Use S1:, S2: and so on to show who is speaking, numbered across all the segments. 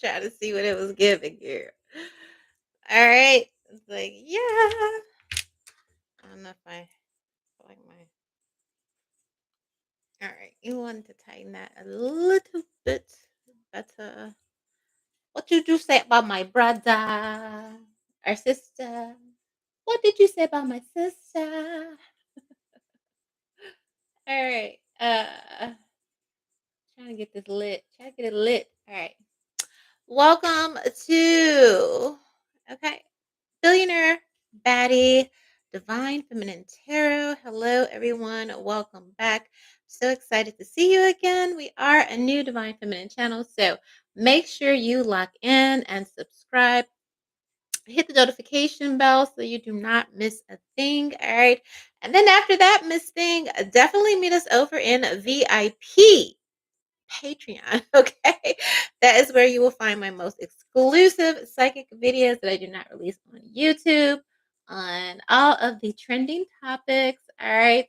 S1: trying to see what it was giving here. All right. It's like, yeah. I don't know if I like my. All right. You want to tighten that a little bit better. What did you say about my brother or sister? What did you say about my sister? All right. Trying to get this lit. Trying to get it lit. All right. Welcome to Billionaire Baddie Divine Feminine Tarot. Hello, everyone. Welcome back. So excited to see you again. We are a new Divine Feminine channel, so make sure you lock in and subscribe. Hit the notification bell so you do not miss a thing. All right. And then after that, miss thing, definitely meet us over in VIP Patreon. Okay. That is where you will find my most exclusive psychic videos that I do not release on YouTube, on all of the trending topics. All right.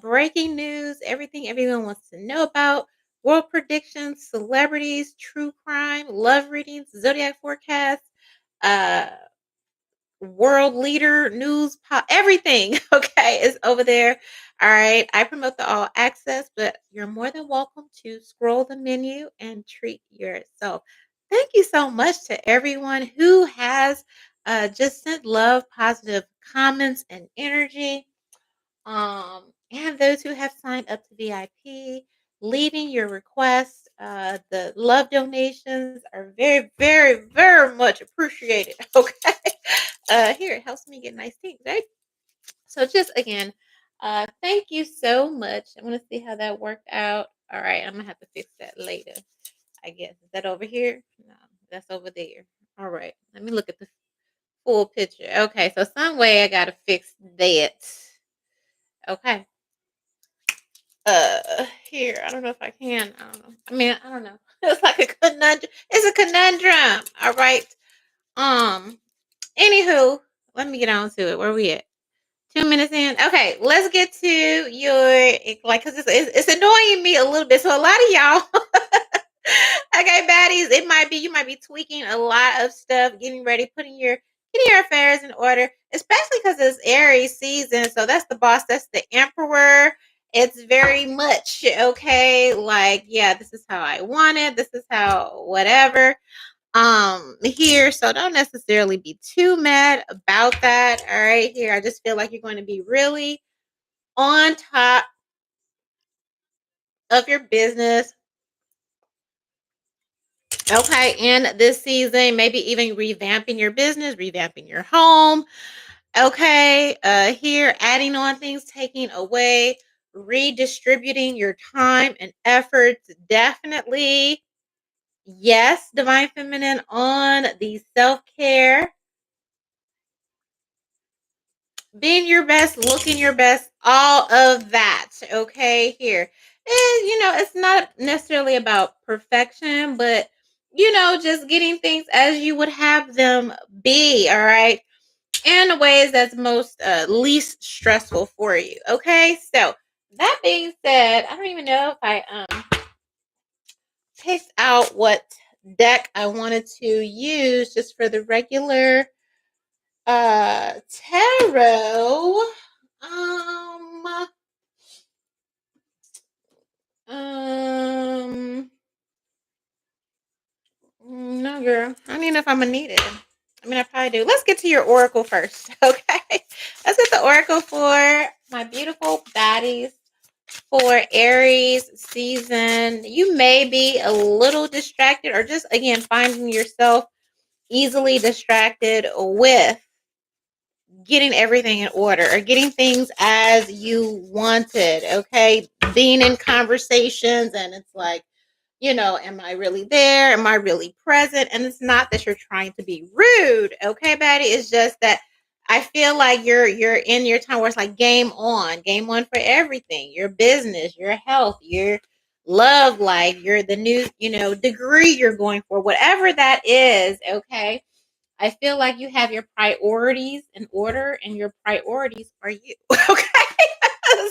S1: Breaking news, everything everyone wants to know about, world predictions, celebrities, true crime, love readings, zodiac forecasts, uh world leader news pop, everything okay is over there. All right, I promote the all access, but you're more than welcome to scroll the menu and treat yourself. Thank you so much to everyone who has just sent love, positive comments, and energy, and those who have signed up to VIP, leaving your requests. The love donations are very, very, very much appreciated. Okay. Here, it helps me get nice things, right? So just again, thank you so much. I want to see how that worked out. All right, I'm gonna have to fix that later, I guess. Is that over here? No, that's over there. All right, let me look at the full picture. Okay, so some way I gotta fix that. Okay. Here, I don't know if I can. I don't know. I mean, I don't know. It's like a conundrum. It's a conundrum. All right. Um. Anywho, let me get on to it. Where we at? 2 minutes in. Okay, let's get to your because it's annoying me a little bit. So a lot of y'all, okay, baddies, it might be you might be tweaking a lot of stuff, getting your affairs in order, especially because it's Aries season. So that's the boss. That's the emperor. It's very much okay. Like, yeah, this is how I want it. This is how whatever here, so don't necessarily be too mad about that. All right, here, I just feel like you're going to be really on top of your business, okay, in this season, maybe even revamping your business, revamping your home, okay, here, adding on things, taking away, redistributing your time and efforts, definitely. Yes, divine feminine on the self-care, being your best, looking your best, all of that. Okay, here. And it's not necessarily about perfection, but just getting things as you would have them be, all right, in the ways that's most least stressful for you. Okay, so that being said, I don't even know if I picked out what deck I wanted to use just for the regular tarot. Um, um, no, girl. I don't even know if I'm gonna need it. I mean, I probably do. Let's get to your oracle first, okay? Let's get the oracle for my beautiful baddies for Aries season. You may be a little distracted, or just again finding yourself easily distracted with getting everything in order or getting things as you wanted, okay? Being in conversations and it's like, am I really there? Am I really present? And it's not that you're trying to be rude, okay, Betty? It's just that I feel like you're in your time where it's like game on for everything. Your business, your health, your love life, the new, degree you're going for, whatever that is, okay? I feel like you have your priorities in order, and your priorities are you. Okay.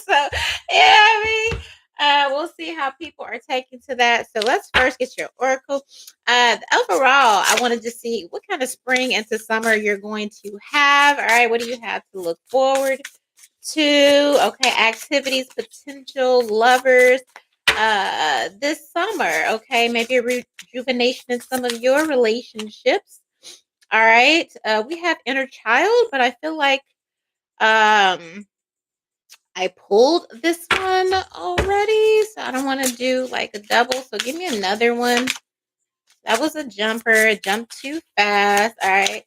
S1: So, yeah, I mean, We'll see how people are taking to that. So let's first get your oracle. Overall, I wanted to see what kind of spring into summer you're going to have. All right, what do you have to look forward to? Okay, activities, potential lovers this summer. Okay, maybe a rejuvenation in some of your relationships. All right, we have inner child, but I feel like um I pulled this one already, so I don't want to do like a double. So give me another one. That was a jumper. It jumped too fast. All right.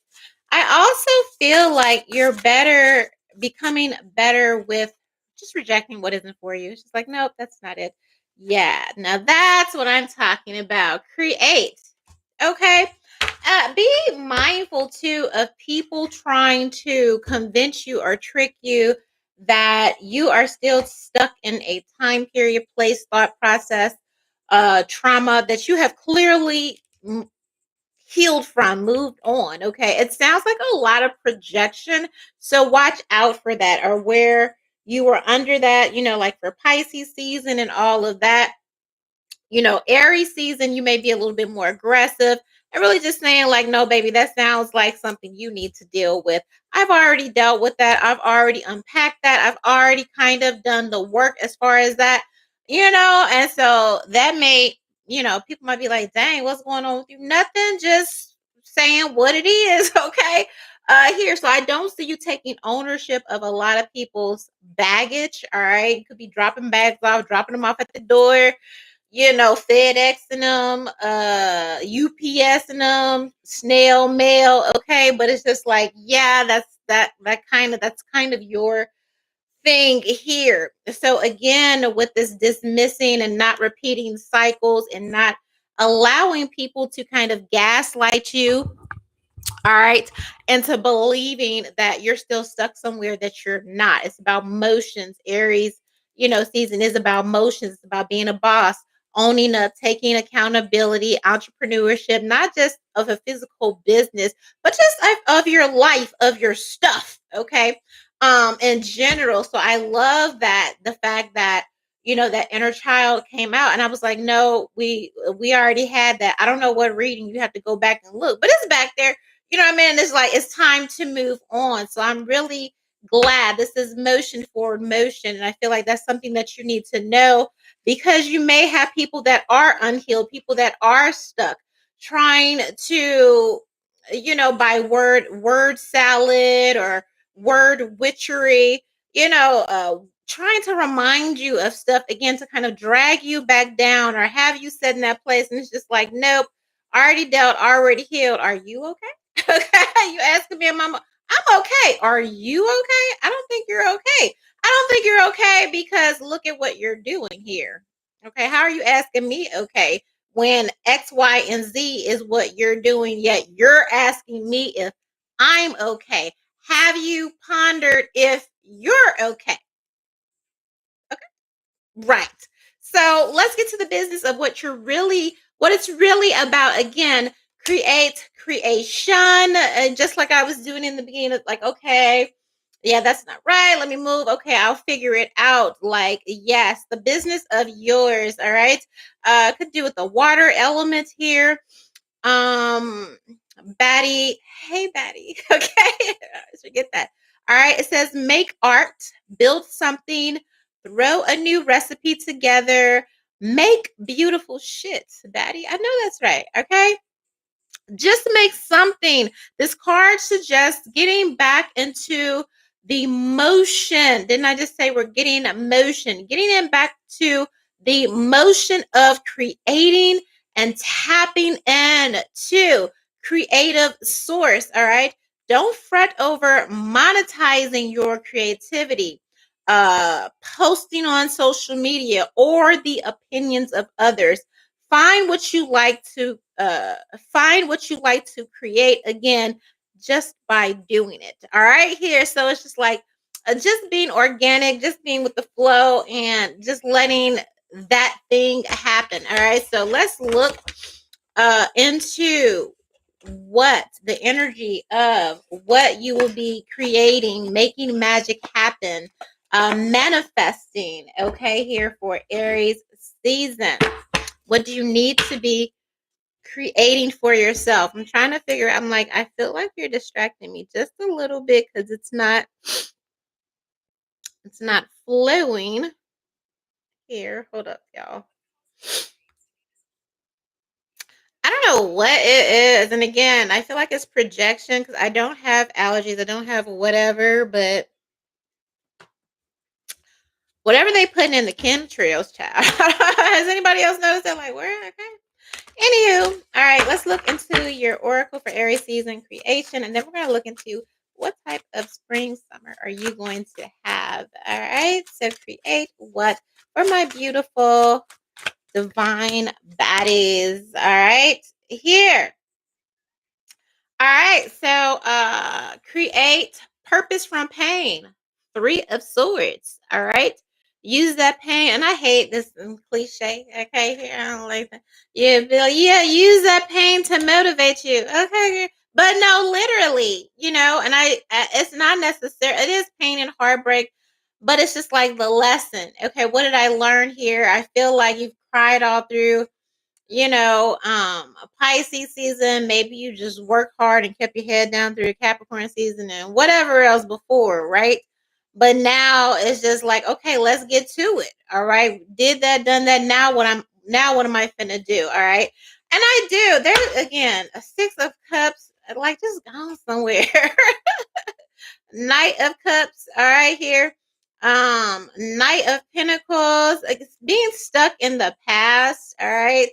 S1: I also feel like you're better, becoming better with just rejecting what isn't for you. It's just like, nope, that's not it. Yeah. Now that's what I'm talking about. Create. Okay. Be mindful too of people trying to convince you or trick you that you are still stuck in a time period, place, thought process, trauma that you have clearly healed from, moved on. Okay. It sounds like a lot of projection. So watch out for that, or where you were under that, like for Pisces season and all of that. Aries season, you may be a little bit more aggressive and really just saying, like, no, baby, that sounds like something you need to deal with. I've already dealt with that. I've already unpacked that. I've already kind of done the work as far as that, and so that may, people might be like, dang, what's going on with you? Nothing, just saying what it is. Okay. Here. So I don't see you taking ownership of a lot of people's baggage. All right. You could be dropping bags off, dropping them off at the door, FedExing them, UPSing them, snail mail. Okay, but it's just like, yeah, that's kind of your thing here. So again, with this dismissing and not repeating cycles and not allowing people to kind of gaslight you, all right, into believing that you're still stuck somewhere that you're not. It's about motions. Aries, season is about motions. It's about being a boss, owning up, taking accountability, entrepreneurship, not just of a physical business, but just of your life, of your stuff. Okay. In general. So I love that, the fact that that inner child came out, and I was like, no, we already had that. I don't know what reading, you have to go back and look, but it's back there. You know what I mean? It's like it's time to move on. So I'm really glad this is motion forward motion. And I feel like that's something that you need to know, because you may have people that are unhealed, people that are stuck, trying to, by word salad or word witchery, trying to remind you of stuff again to kind of drag you back down or have you sit in that place. And it's just like, nope, already dealt, already healed. Are you okay? Okay, you asking me, Mama? I'm okay. Are you okay? I don't think you're okay. I don't think you're okay, because look at what you're doing here. Okay, how are you asking me okay when X, Y, and Z is what you're doing, yet you're asking me if I'm okay? Have you pondered if you're okay? Right. So let's get to the business of what it's really about. Again, creation. And just like I was doing in the beginning, it's like, okay, yeah, that's not right. Let me move. Okay, I'll figure it out. Like, yes, the business of yours. All right. Could do with the water element here. Um, Baddie. Hey, Baddie. Okay. Forget that. All right. It says make art, build something, throw a new recipe together, make beautiful shit, Baddie. I know that's right. Okay. Just make something. This card suggests getting back into the motion. Didn't I just say we're getting motion? Getting in back to the motion of creating and tapping in to creative source. All right. Don't fret over monetizing your creativity, posting on social media, or the opinions of others. Find what you like to create, again, just by doing it. All right, here. So it's just like, just being organic, just being with the flow, and just letting that thing happen. All right, so let's look into what the energy of what you will be creating, making magic happen manifesting, okay, here for Aries season. What do you need to be creating for yourself? I'm trying to figure out, I'm like, I feel like you're distracting me just a little bit because it's not flowing here. Hold up, y'all. I don't know what it is. And again, I feel like it's projection because I don't have allergies. I don't have whatever, but whatever they putting in the chemtrails, child. Has anybody else noticed that? Like, where? Okay. Anywho, all right, let's look into your oracle for Aries season creation, and then we're going to look into what type of spring, summer are you going to have. All right, so create what for my beautiful divine baddies. All right, here. All right, so create purpose from pain. Three of swords. All right. Use that pain, and I hate this cliche. Okay, here I don't like that. Yeah, Bill. Yeah, use that pain to motivate you. Okay, but no, literally, and it's not necessary. It is pain and heartbreak, but it's just like the lesson. Okay, what did I learn here? I feel like you've cried all through a Pisces season. Maybe you just work hard and kept your head down through your Capricorn season and whatever else before, right? But now it's just like, okay, let's get to it. All right. Did that, done that. Now what am I finna do? All right. And I do. There's again a Six of Cups, like just go somewhere. Knight of Cups, all right, here. Knight of Pentacles, like it's being stuck in the past, all right.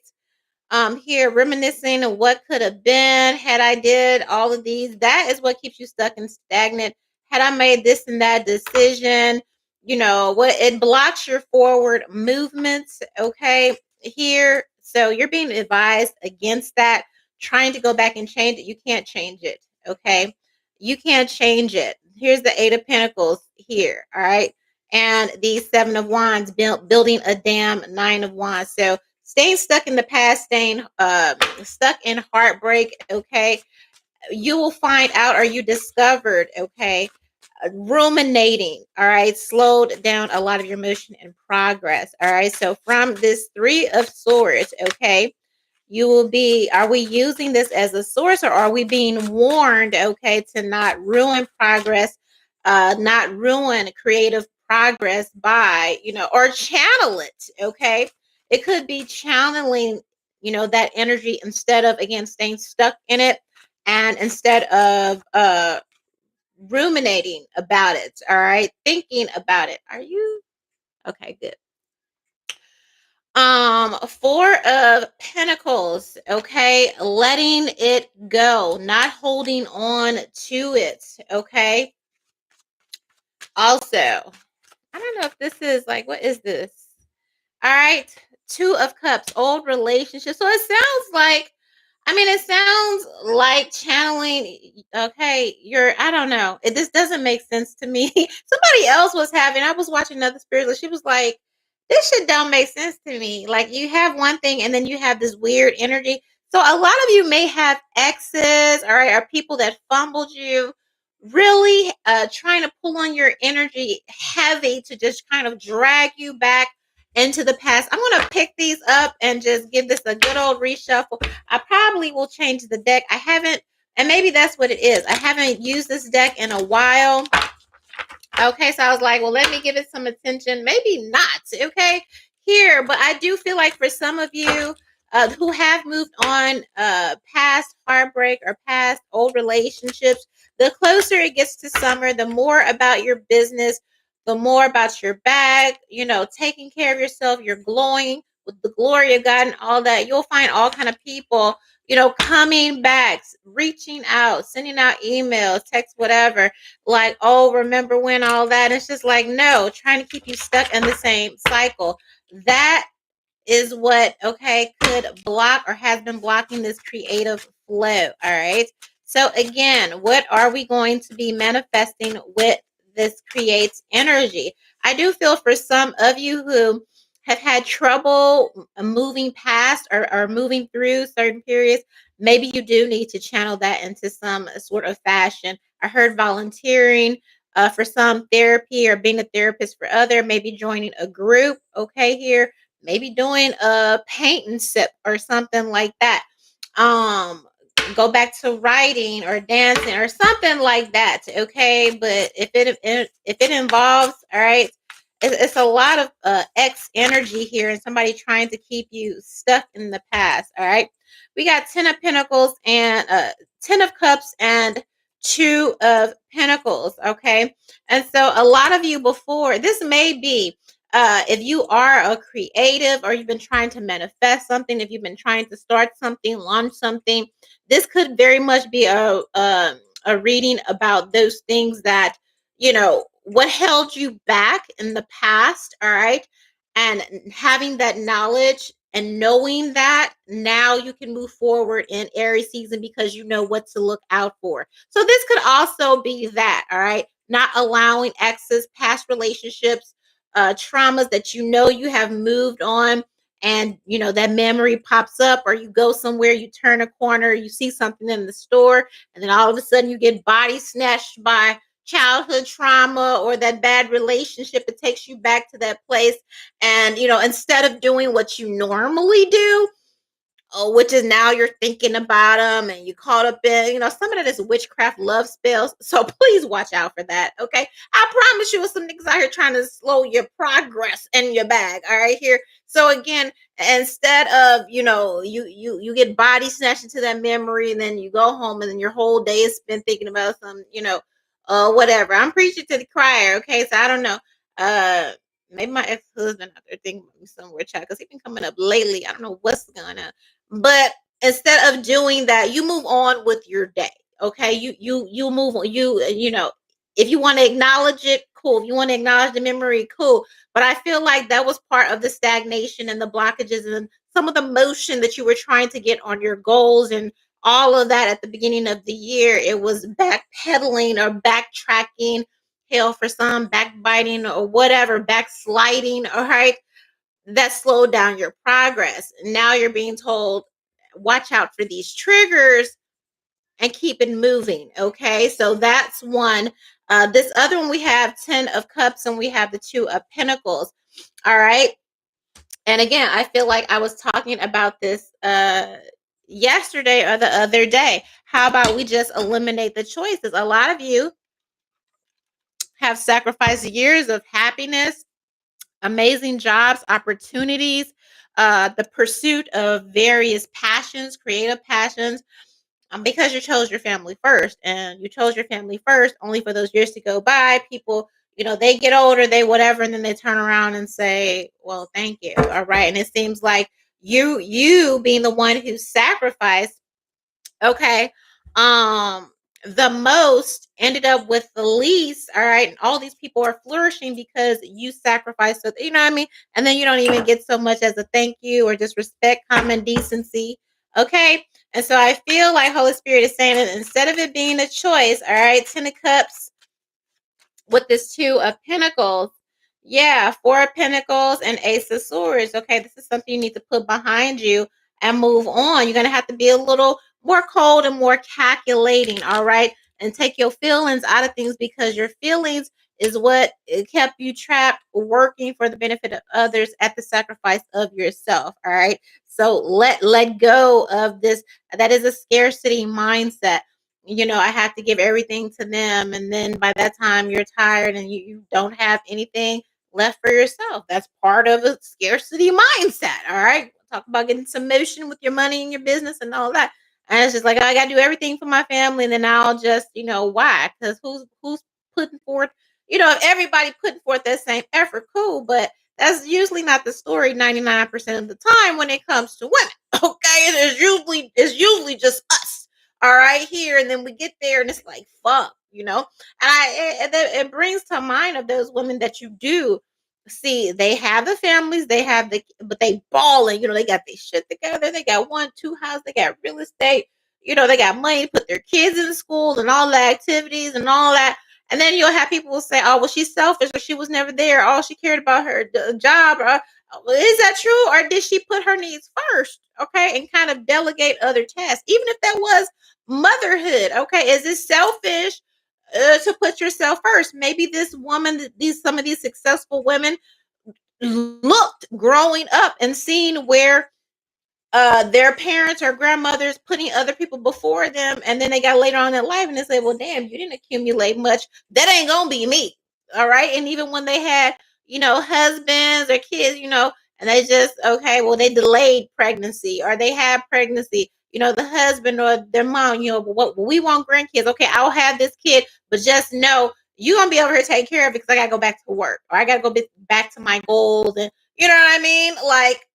S1: Here reminiscing of what could have been had I did all of these. That is what keeps you stuck and stagnant. Had I made this and that decision, what it blocks your forward movements, okay, here. So you're being advised against that, trying to go back and change it. You can't change it, okay? You can't change it. Here's the Eight of Pentacles here, all right? And the Seven of Wands, building a dam, Nine of Wands. So staying stuck in the past, staying stuck in heartbreak, okay? You will find out, or you discovered, okay? Ruminating, all right? Slowed down a lot of your motion and progress, all right? So from this Three of Swords, okay? Are we using this as a source, or are we being warned, okay, to not ruin progress, not ruin creative progress by, or channel it, okay? It could be channeling, that energy instead of, again, staying stuck in it, and instead of ruminating about it, all right? Thinking about it. Are you okay? Good. Four of Pentacles, okay? Letting it go, not holding on to it, okay? Also, I don't know if this is like, what is this? All right, Two of Cups, old relationship. So it sounds like channeling. Okay, I don't know. This doesn't make sense to me. Somebody else I was watching another spiritual. She was like, this shit don't make sense to me. Like, you have one thing and then you have this weird energy. So a lot of you may have exes, all right, or people that fumbled you, really trying to pull on your energy heavy to just kind of drag you back into the past. I'm going to pick these up and just give this a good old reshuffle. I probably will change the deck. I haven't, and maybe that's what it is. I haven't used this deck in a while. Okay, so I was like, well, let me give it some attention. Maybe not, okay, here. But I do feel like for some of you who have moved on past heartbreak or past old relationships, the closer it gets to summer, the more about your business, the more about your bag, taking care of yourself, you're glowing with the glory of God and all that. You'll find all kind of people, coming back, reaching out, sending out emails, text, whatever, like, oh, remember when, all that. It's just like, no, trying to keep you stuck in the same cycle. That is what, okay, could block or has been blocking this creative flow. All right. So again, what are we going to be manifesting with this creates energy? I do feel for some of you who have had trouble moving past or moving through certain periods, maybe you do need to channel that into some sort of fashion. I heard volunteering, For some, therapy or being a therapist for other, maybe joining a group. Okay, here, maybe doing a painting sip or something like that. Um, Go back to writing or dancing or something like that. Okay, but if it involves, all right, it's a lot of X energy here and somebody trying to keep you stuck in the past. All right, we got 10 of Pentacles and 10 of Cups and 2 of Pentacles. Okay, and so a lot of you before this may be if you are a creative or you've been trying to manifest something, if you've been trying to start something, launch something, this could very much be a reading about those things that, what held you back in the past. All right. And having that knowledge and knowing that now you can move forward in Aries season because you know what to look out for. So this could also be that. All right. Not allowing exes, past relationships, traumas that you have moved on, and that memory pops up, or you go somewhere, you turn a corner, you see something in the store, and then all of a sudden you get body snatched by childhood trauma or that bad relationship. It takes you back to that place, and instead of doing what you normally do, which is now you're thinking about them and you caught up in, some of that is witchcraft love spells. So please watch out for that. Okay. I promise you, some niggas out here trying to slow your progress in your bag. All right. Here. So again, instead of, you get body snatched into that memory, and then you go home and then your whole day is spent thinking about some, whatever. I'm preaching to the choir. Okay. So I don't know. Maybe my ex-husband out there thinking about me somewhere, child, because he's been coming up lately. I don't know what's going on. But instead of doing that, you move on with your day. Okay, you move on. If you want to acknowledge it, cool. If you want to acknowledge the memory, cool. But I feel like that was part of the stagnation and the blockages and some of the motion that you were trying to get on your goals and all of that at the beginning of the year. It was backpedaling or backtracking. Hell, for some, backbiting or whatever, backsliding. All right, that slowed down your progress. Now you're being told, watch out for these triggers and keep it moving. Okay, so that's one. This other one, we have 10 of Cups and we have the 2 of Pentacles. All right. And again, I feel like I was talking about this yesterday or the other day. How about we just eliminate the choices? A lot of you have sacrificed years of happiness, amazing jobs, opportunities, the pursuit of various passions, creative passions, because you chose your family first. And you chose your family first only for those years to go by. People, they get older, they whatever, and then they turn around and say, well, thank you. All right. And it seems like you being the one who sacrificed, okay, the most ended up with the least. All right, and all these people are flourishing because you sacrificed. So you know what I mean. And then you don't even get so much as a thank you or just respect, common decency. Okay, and so I feel like Holy Spirit is saying that instead of it being a choice, all right, 10 of Cups with this 2 of Pentacles. Yeah, 4 of Pentacles and Ace of Swords. Okay, this is something you need to put behind you and move on. You're going to have to be a little more cold and more calculating, all right? And take your feelings out of things, because your feelings is what kept you trapped working for the benefit of others at the sacrifice of yourself, all right? So let go of this. That is a scarcity mindset. I have to give everything to them. And then by that time, you're tired and you don't have anything left for yourself. That's part of a scarcity mindset. All right. Talk about getting some motion with your money and your business and all that. And it's just like, I got to do everything for my family. And then I'll just, why? Because who's putting forth, if everybody putting forth that same effort, cool. But that's usually not the story 99% of the time when it comes to women. Okay. It's usually just us, all right, here, and then we get there and it's like, fuck, and it brings to mind of those women that you do see. They have the families, but they balling, they got their shit together, they got 1 2 houses, they got real estate, they got money to put their kids in school and all the activities and all that. And then you'll have people say, oh, well, she's selfish, or she was never there, all she cared about her job, or well, is that true, or did she put her needs first? Okay, and kind of delegate other tasks, even if that was motherhood. Okay, is it selfish to put yourself first. Maybe this woman, some of these successful women looked growing up and seen where their parents or grandmothers putting other people before them, and then they got later on in life and they say, well, damn, you didn't accumulate much, that ain't gonna be me. All right. And even when they had, husbands or kids, and they just, okay, well, they delayed pregnancy or they had pregnancy, the husband or their mom, but what, we want grandkids, okay, I'll have this kid, but just know you're gonna be over here to take care of it because I gotta go back to work or I gotta go back to my goals. And you know what I mean? Like,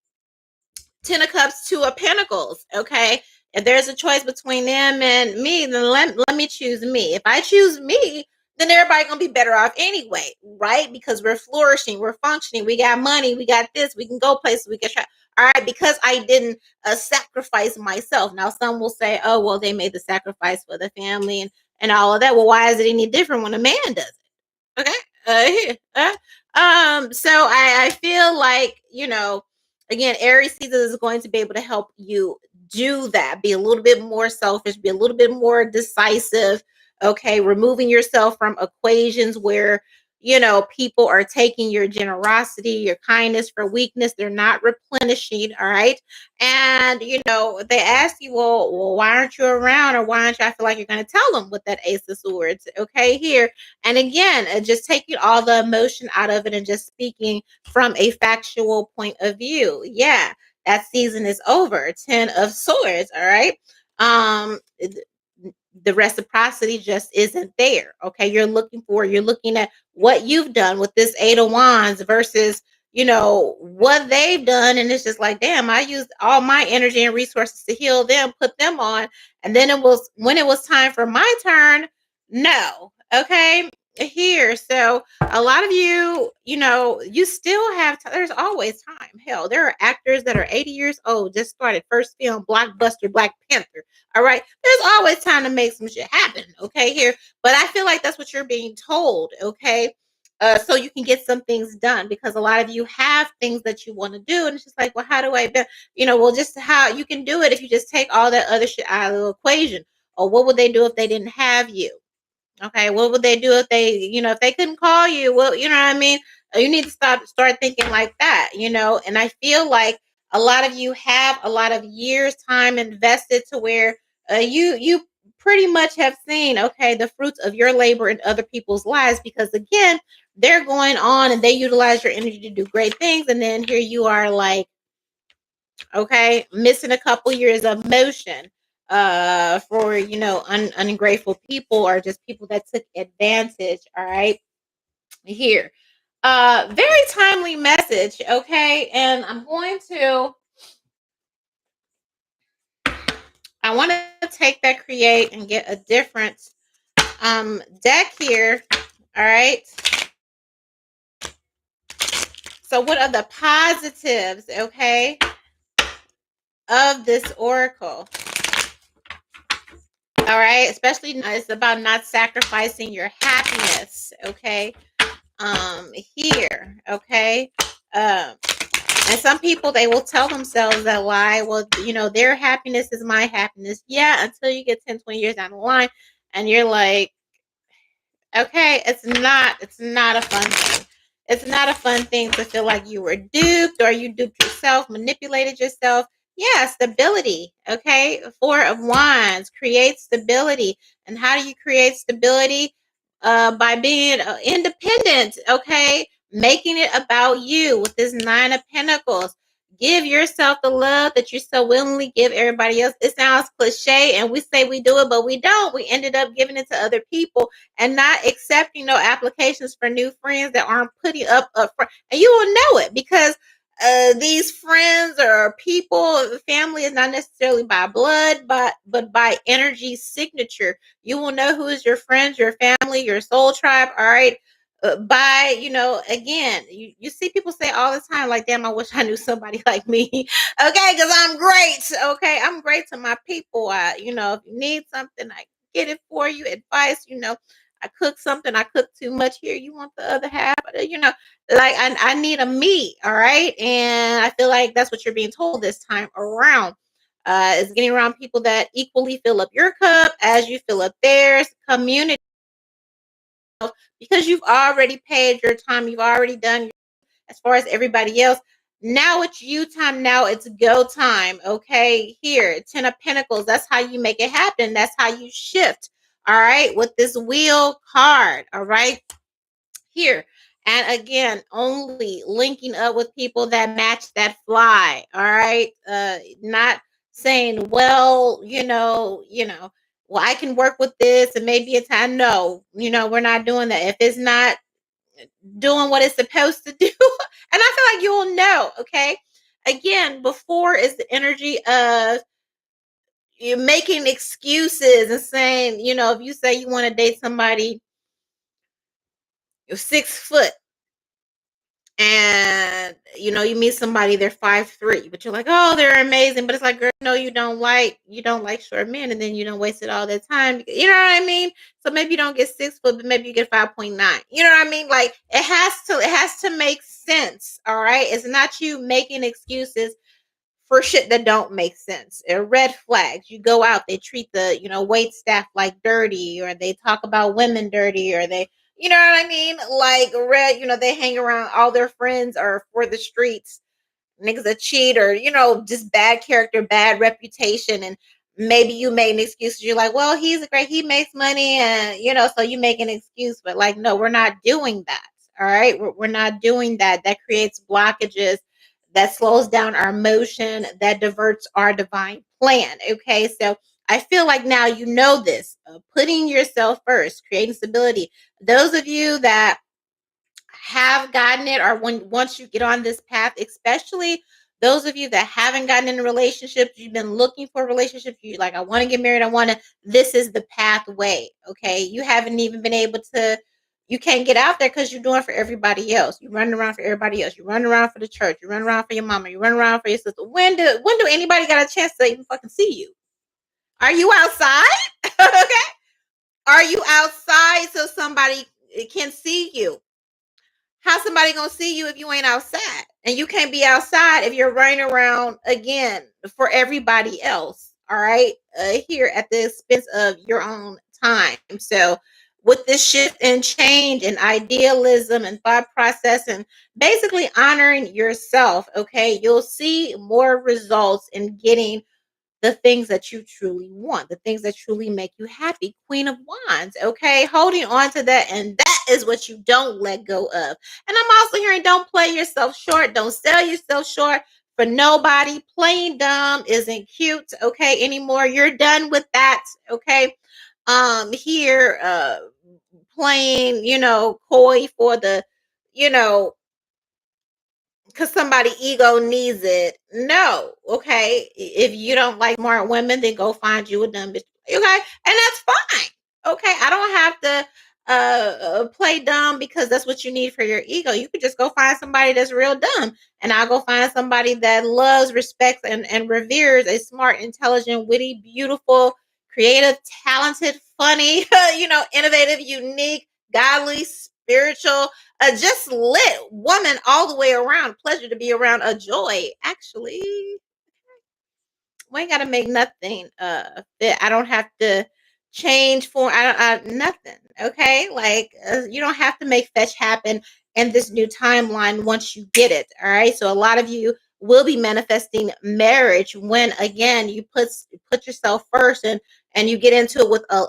S1: Ten of Cups, Two of Pentacles. Okay. If there's a choice between them and me, then let me choose me. If I choose me, then everybody gonna be better off anyway, right? Because we're flourishing, we're functioning, we got money, we got this, we can go places, we can try. All right, because I didn't sacrifice myself. Now, some will say, "Oh, well, they made the sacrifice for the family and all of that." Well, why is it any different when a man does it? Okay. So I feel like, again, Aries season is going to be able to help you do that. Be a little bit more selfish, be a little bit more decisive. Okay. Removing yourself from equations where, people are taking your generosity, your kindness for weakness. They're not replenishing. All right. And, they ask you, well, why aren't you around? Or why aren't you? I feel like you're going to tell them with that Ace of Swords. Okay. Here. And again, just taking all the emotion out of it and just speaking from a factual point of view. Yeah, that season is over. 10 of Swords. All right. The reciprocity just isn't there. Okay. You're looking at what you've done with this Eight of Wands versus, what they've done. And it's just like, damn, I used all my energy and resources to heal them, put them on. And then when it was time for my turn, no. Okay. Here. So a lot of you, you still have there's always time. Hell, there are actors that are 80 years old, just started first film, blockbuster, Black Panther. All right. There's always time to make some shit happen. Okay. Here. But I feel like that's what you're being told. Okay. So you can get some things done because a lot of you have things that you want to do. And it's just like, well, how do I, well, just how you can do it if you just take all that other shit out of the equation. Or what would they do if they didn't have you? Okay, what would they do if if they couldn't call you? Well, you know what I mean? You need to start thinking like that, and I feel like a lot of you have a lot of years time invested to where you pretty much have seen, okay, the fruits of your labor in other people's lives because again, they're going on and they utilize your energy to do great things and then here you are like, okay, missing a couple years of motion for ungrateful people or just people that took advantage. All right, here, very timely message. Okay, and I want to take that create and get a different deck here. All right, so what are the positives, okay, of this oracle? All right, especially it's about not sacrificing your happiness, okay? Here, okay? And some people they will tell themselves that lie, well, their happiness is my happiness. Yeah, until you get 10, 20 years down the line and you're like, okay, it's not a fun thing. It's not a fun thing to feel like you were duped or you duped yourself, manipulated yourself. Yeah, stability. Okay. Four of Wands creates stability. And how do you create stability? By being independent. Okay. Making it about you with this Nine of Pentacles. Give yourself the love that you so willingly give everybody else. It sounds cliche and we say we do it, but we don't. We ended up giving it to other people and not accepting no applications for new friends that aren't putting up front. And you will know it because these friends or people, family is not necessarily by blood, but by energy signature. You will know who is your friends, your family, your soul tribe. All right. By again, you see people say all the time like, damn, I wish I knew somebody like me. Okay, because I'm great. Okay, I'm great to my people. If you need something, I get it for you. Advice, I cook something, I cook too much here. You want the other half? Like I need a meat, all right? And I feel like that's what you're being told this time around. Is getting around people that equally fill up your cup as you fill up theirs. Community. because you've already paid your time. You've already done as far as everybody else. Now it's you time. Now it's go time. Okay. Here, 10 of Pentacles. That's how you make it happen. That's how you shift. All right. With this wheel card. All right. Here. And again, only linking up with people that match that fly. All right. Not saying, well, well, I can work with this and maybe it's I know, we're not doing that. If it's not doing what it's supposed to do. And I feel like you'll know, okay? Again, before is the energy of you making excuses and saying, if you say you want to date somebody, you're 6 foot, and you meet somebody they're 5'3", but you're like, oh, they're amazing, but it's like, girl, no, you don't like short men, and then you don't waste it all that time, you know what I mean? So maybe you don't get 6 foot, but maybe you get 5.9, you know what I mean? Like, it has to make sense. All right, it's not you making excuses for shit that don't make sense. Red flags. You go out, they treat the, wait staff like dirty, or they talk about women dirty, or they, you know what I mean? Like red, they hang around, all their friends are for the streets, niggas a cheat, or, just bad character, bad reputation. And maybe you made an excuse. You're like, well, he makes money, and, so you make an excuse, but like, no, we're not doing that. All right. We're not doing that. That creates blockages, that slows down our motion, that diverts our divine plan. Okay. So I feel like now you know this, putting yourself first, creating stability. Those of you that have gotten it, or once you get on this path, especially those of you that haven't gotten in relationships, you've been looking for relationships, you like, I want to get married, this is the pathway. Okay. You haven't even been able to, you can't get out there because you're doing for everybody else. You're running around for everybody else. You're running around for the church. You're running around for your mama. You're running around for your sister. When do anybody got a chance to even fucking see you? Are you outside? Okay. Are you outside so somebody can see you? How's somebody gonna see you if you ain't outside? And you can't be outside if you're running around again for everybody else. All right, here at the expense of your own time. So, with this shift and change and idealism and thought process, and basically honoring yourself, okay, you'll see more results in getting the things that you truly want, the things that truly make you happy. Queen of Wands, okay? Holding on to that, and that is what you don't let go of. And I'm also hearing, don't play yourself short. Don't sell yourself short for nobody. Playing dumb isn't cute, okay, anymore. You're done with that, okay? Here, playing, coy for the, you know, because somebody ego needs it. No, okay. If you don't like smart women, then go find you a dumb bitch. Okay, and that's fine. Okay, I don't have to play dumb because that's what you need for your ego. You could just go find somebody that's real dumb, and I'll go find somebody that loves, respects, and reveres a smart, intelligent, witty, beautiful, creative, talented, funny, innovative, unique, godly, spiritual, just lit woman all the way around. Pleasure to be around. A joy, actually. We ain't gotta make nothing fit. I don't have to change for nothing. Okay, like you don't have to make fetch happen in this new timeline once you get it. All right. So a lot of you will be manifesting marriage when again you put yourself first, and you get into it with a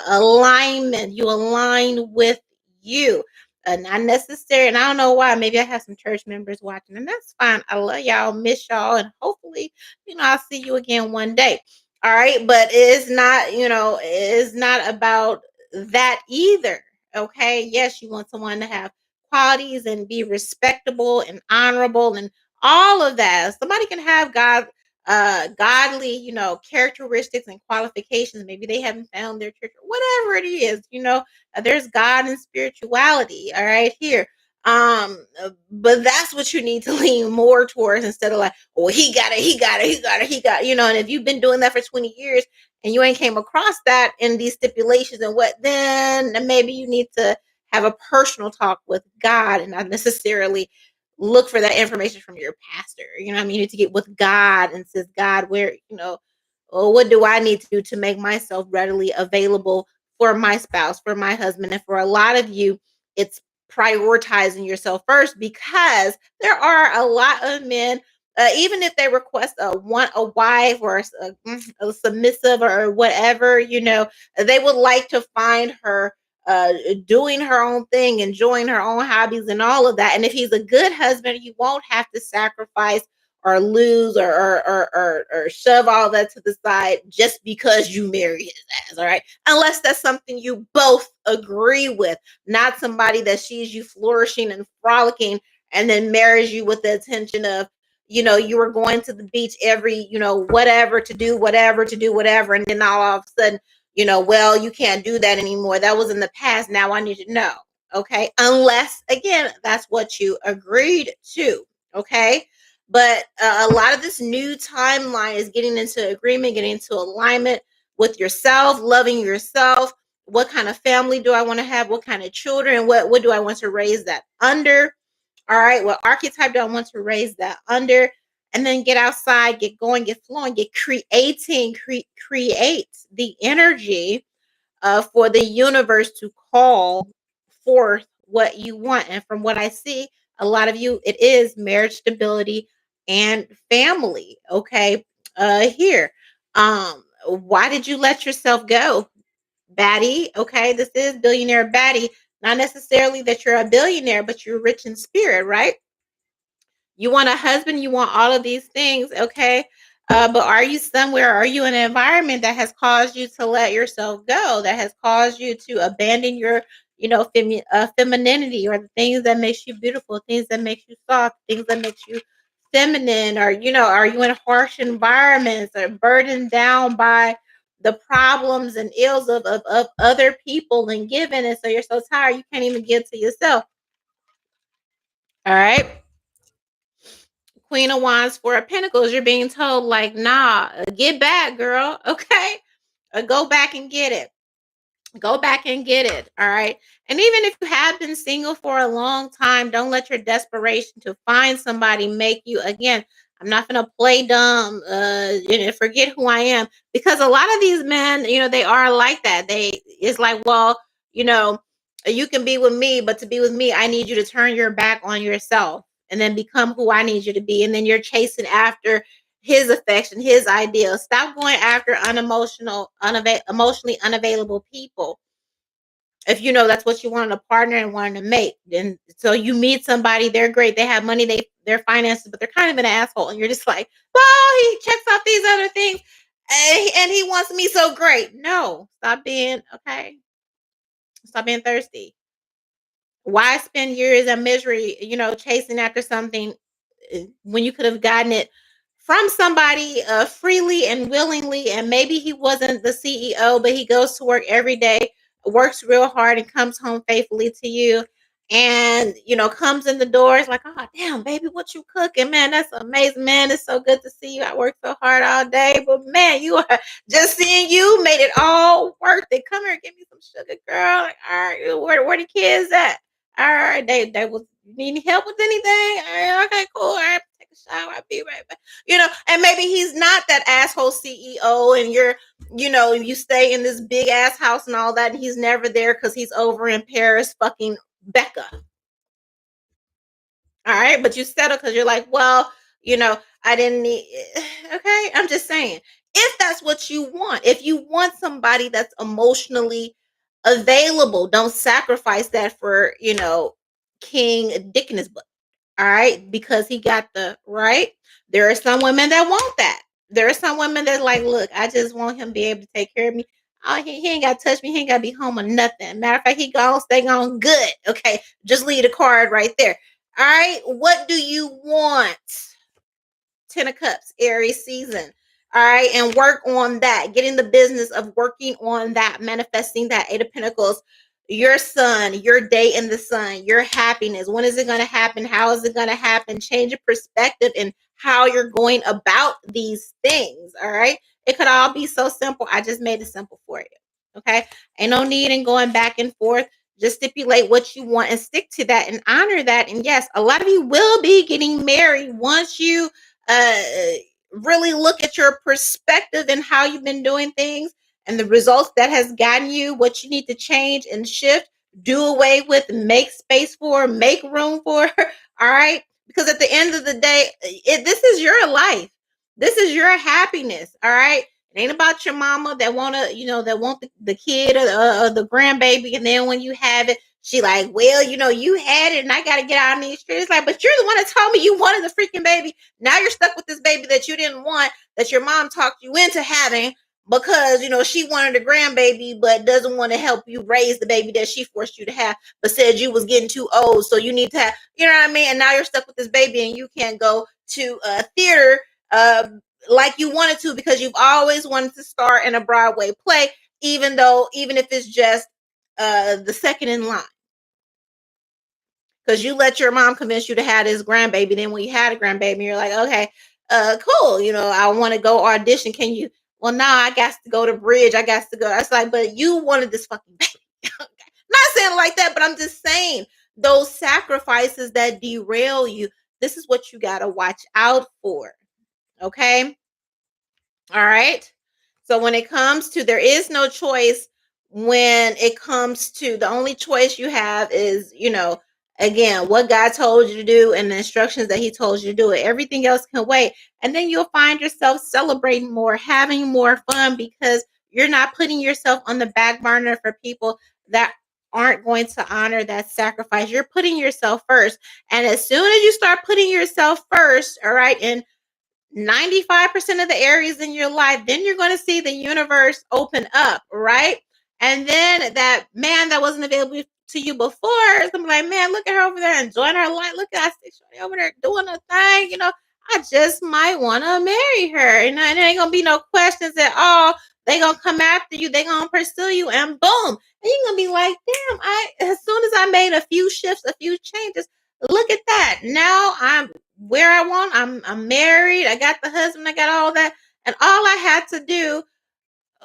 S1: alignment. You align with you. Not necessary, and I don't know why. Maybe I have some church members watching, and that's fine. I love y'all, miss y'all, and hopefully I'll see you again one day. All right. But it's not about that either. Okay. Yes, you want someone to have qualities and be respectable and honorable and all of that. Somebody can have godly, characteristics and qualifications. Maybe they haven't found their church or whatever it is, there's God and spirituality. All right. Here. But that's what you need to lean more towards instead of like, oh, and if you've been doing that for 20 years and you ain't came across that in these stipulations and what, then maybe you need to have a personal talk with God and not necessarily look for that information from your pastor. I mean, you need to get with God and says, God, where, oh, what do I need to do to make myself readily available for my spouse, for my husband. And for a lot of you, it's prioritizing yourself first, because there are a lot of men, even if they request a wife or a submissive or whatever, they would like to find her doing her own thing, enjoying her own hobbies and all of that. And if he's a good husband, you won't have to sacrifice or lose or shove all that to the side just because you marry his ass. All right. Unless that's something you both agree with, not somebody that sees you flourishing and frolicking and then marries you with the intention of, you were going to the beach every, whatever to do, whatever to do, whatever. And then all of a sudden, well, you can't do that anymore. That was in the past. Now I need to know. Okay. Unless, again, that's what you agreed to. Okay. But a lot of this new timeline is getting into agreement, getting into alignment with yourself, loving yourself. What kind of family do I want to have? What kind of children? What do I want to raise that under? All right. What archetype do I want to raise that under? And then get outside, get going, get flowing, get creating, create the energy for the universe to call forth what you want. And from what I see, a lot of you, it is marriage stability and family. Okay. Here. Why did you let yourself go, Baddie? Okay. This is Billionaire Baddie. Not necessarily that you're a billionaire, but you're rich in spirit, right? You want a husband, you want all of these things, okay? But are you somewhere, are you in an environment that has caused you to let yourself go, that has caused you to abandon your, femininity, or the things that makes you beautiful, things that makes you soft, things that makes you feminine, or, are you in harsh environments or burdened down by the problems and ills of other people and giving, and so you're so tired you can't even give to yourself. All right. Queen of Wands, Four of Pentacles, you're being told, like, nah, get back, girl. Okay. Go back and get it. Go back and get it. All right. And even if you have been single for a long time, don't let your desperation to find somebody make you, again, I'm not going to play dumb, forget who I am, because a lot of these men, they are like that. It's like, well, you know, you can be with me, but to be with me, I need you to turn your back on yourself and then become who I need you to be. And then you're chasing after his affection, his ideals. Stop going after emotionally unavailable people. If you know that's what you want in a partner and wanting to make, then so you meet somebody, they're great, they have money, their finances, but they're kind of an asshole, and you're just like, well, he checks off these other things, and he wants me so great. No, stop being okay. Stop being thirsty. Why spend years of misery, chasing after something when you could have gotten it from somebody freely and willingly? And maybe he wasn't the CEO, but he goes to work every day, works real hard, and comes home faithfully to you. And comes in the doors like, oh damn, baby, what you cooking, man? That's amazing, man. It's so good to see you. I work so hard all day, but man, you are just seeing you made it all worth it. Come here, give me some sugar, girl. Like, all right, where the kids at? All right, they was need help with anything? All right, okay, cool. All right, take a shower. I'll be right back. And maybe he's not that asshole CEO, and you stay in this big ass house and all that, and he's never there because he's over in Paris fucking Becca. All right, but you settle because you're like, well, I didn't need. Okay, I'm just saying, if that's what you want, if you want somebody that's emotionally available, don't sacrifice that for King Dick in his butt. All right, because he got the right. There are some women that want that. There are some women that like, look, I just want him to be able to take care of me. Oh, he ain't got to touch me. He ain't got to be home or nothing. Matter of fact, he gone, stay gone good. Okay, just leave the card right there. All right, what do you want? 10 of Cups, Aries season. All right, and work on that. Get in the business of working on that, manifesting that. Eight of Pentacles, your sun, your day in the sun, your happiness. When is it going to happen? How is it going to happen? Change your perspective and how you're going about these things. All right, it could all be so simple. I just made it simple for you. Okay, ain't no need in going back and forth. Just stipulate what you want and stick to that and honor that. And yes, a lot of you will be getting married once you uh really look at your perspective and how you've been doing things, and the results that has gotten you, what you need to change and shift, do away with, make space for, make room for. All right. Because at the end of the day, this is your life. This is your happiness. All right. It ain't about your mama that wanna, that want the kid or the grandbaby, and then when you have it, she like, well, you had it, and I gotta get out on these streets. It's like, but you're the one that told me you wanted the freaking baby. Now you're stuck with this baby that you didn't want, that your mom talked you into having because she wanted a grandbaby, but doesn't want to help you raise the baby that she forced you to have, but said you was getting too old, so you need to have, what I mean? And now you're stuck with this baby, and you can't go to a theater. Like you wanted to, because you've always wanted to star in a Broadway play, even if it's just the second in line, because you let your mom convince you to have this grandbaby. Then when you had a grandbaby, you're like, okay, cool, I want to go audition. Can you? Well, now I got to go to bridge, I got to go. I was like, but you wanted this fucking baby. Not saying like that, but I'm just saying those sacrifices that derail you, this is what you got to watch out for. Okay. All right. So when it comes to, there is no choice. When it comes to, the only choice you have is, again, what God told you to do and the instructions that he told you to do. It. Everything else can wait. And then you'll find yourself celebrating more, having more fun, because you're not putting yourself on the back burner for people that aren't going to honor that sacrifice. You're putting yourself first. And as soon as you start putting yourself first, all right, and 95% of the areas in your life, then you're going to see the universe open up, right? And then that man that wasn't available to you before is going to be like, man, look at her over there enjoying her life. Look at that over there doing her thing. I just might want to marry her. And there ain't going to be no questions at all. They going to come after you. They going to pursue you, and boom. And you're going to be like, damn, as soon as I made a few shifts, a few changes, look at that. Now I'm where I want. I'm married. I got the husband. I got all that. And all I had to do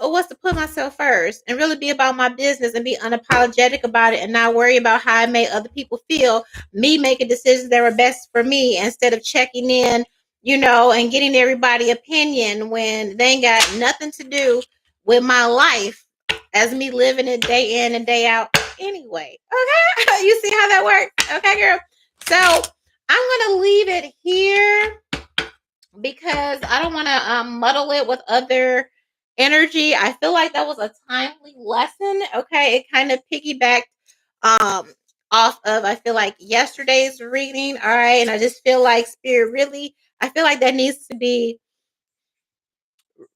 S1: was to put myself first and really be about my business and be unapologetic about it, and not worry about how I made other people feel. Me making decisions that were best for me, instead of checking in, and getting everybody's opinion when they ain't got nothing to do with my life, as me living it day in and day out anyway. Okay. You see how that works? Okay, girl. So I'm going to leave it here because I don't want to muddle it with other energy. I feel like that was a timely lesson. Okay. It kind of piggybacked um, off of, I feel like, yesterday's reading. All right. And I just feel like Spirit really, I feel like that needs to be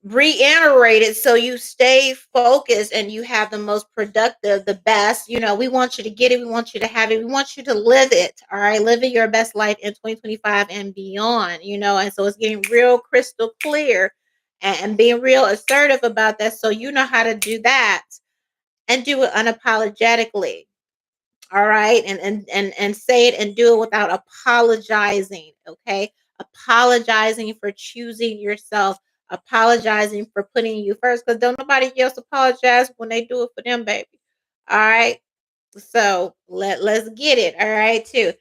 S1: reiterated so you stay focused and you have the most productive, the best. We want you to get it, we want you to have it, we want you to live it. All right, living your best life in 2025 and beyond. And so it's getting real crystal clear, and being real assertive about that, so you know how to do that and do it unapologetically. All right, and say it and do it without apologizing. Okay, apologizing for choosing yourself, apologizing for putting you first, because don't nobody else apologize when they do it for them, baby. All right, so let's get it. All right, too.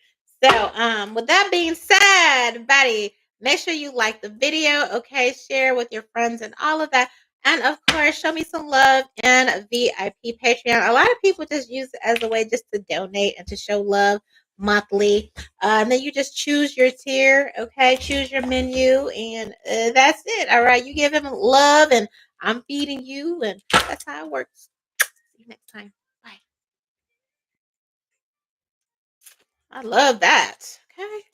S1: So with that being said, buddy, make sure you like the video. Okay, share with your friends and all of that. And of course, show me some love in VIP Patreon. A lot of people just use it as a way just to donate and to show love monthly. And then you just choose your tier, okay? Choose your menu, and that's it. All right, you give him love, and I'm feeding you, and that's how it works. See you next time. Bye. I love that. Okay.